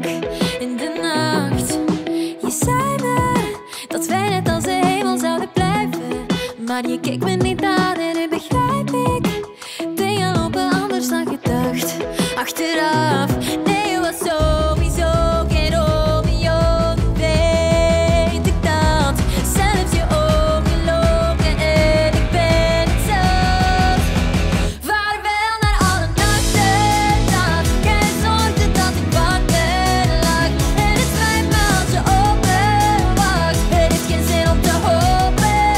brak in de nacht. Je zei me dat wij net als de hemel zouden blijven, maar je keek me niet aan en nu begrijp ik. Dingen lopen anders dan gedacht. Achteraf, nee, je was sowieso geen Romeo. Nu weet ik dat, zelfs je ogen logen en ik ben het zat. Vaarwel naar alle nachten dat jij zorgde dat ik wakker lag. En het spijt me als je openwacht. Het heeft geen zin om te hopen.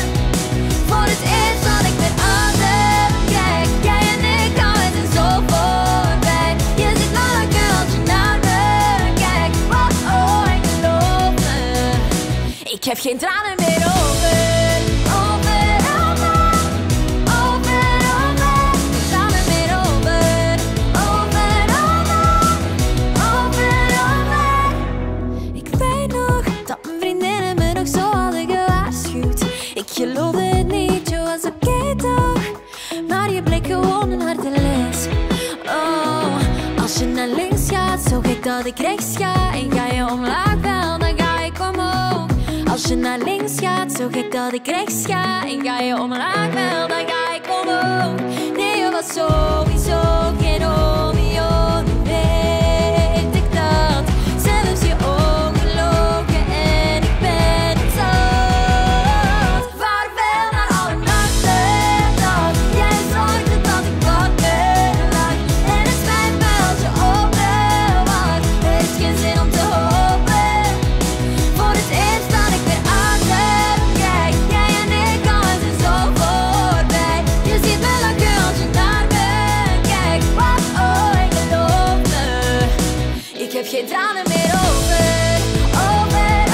Voor het eerst dat ik weer adem kijk, jij en ik gaan het en zo voorbij. Je ziet me lachen als je naar me kijkt. Oh oh, en geloof me, ik heb geen tranen meer over. Tranen meer over. Ik weet nog dat mijn vriendinnen me nog zo hadden gewaarschuwd. Ik geloofde het niet, je was oké toch? Maar je bleek gewoon een harde les. Oh, als je naar links gaat, zo gek dat ik rechts ga. En ga je omlaag wel, dan ga ik omhoog. Als je naar links gaat, zo gek dat ik rechts ga. En ga je omlaag wel, dan ga ik omhoog. Nee, je was sowieso geen Romeo. Nu weet ik dat, zelfs je ogen logen en ik ben het zat. Vaarwel naar alle nachten dat jij zorgde dat ik wakker lag. En het spijt me als je openwacht. Er is geen zin om te hopen. Voor het eerst dat ik weer adem kijk, jij en ik gaan het en zo voorbij. Je ziet me lachen als je naar me kijkt. Oh oh, en geloof me, ik heb geen tranen meer over. Tranen meer over.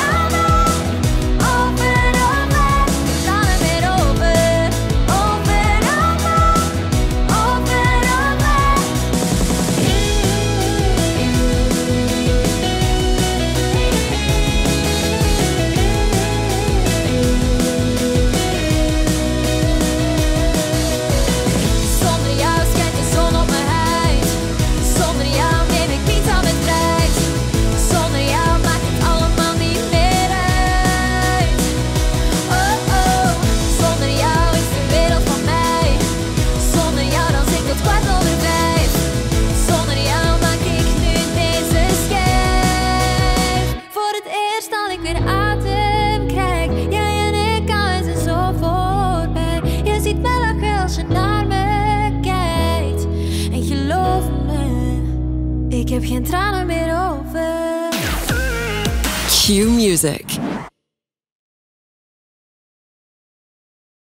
Zonder jou schijnt de zon op mijn huid. Zonder jou neem ik niet aan mijn tijd. Zonder jou maakt het allemaal niet meer uit. Oh oh, zonder jou is de wereld van mij. Zonder jou dan zit ik tot 4:15. Zonder jou maak ik nu deze schijf. Voor het eerst dat ik weer adem krijg, jij en ik gaan het en zo voorbij. Je ziet me lachen als je naar me kijkt. En geloof me, ik heb geen tranen meer over. Q Music.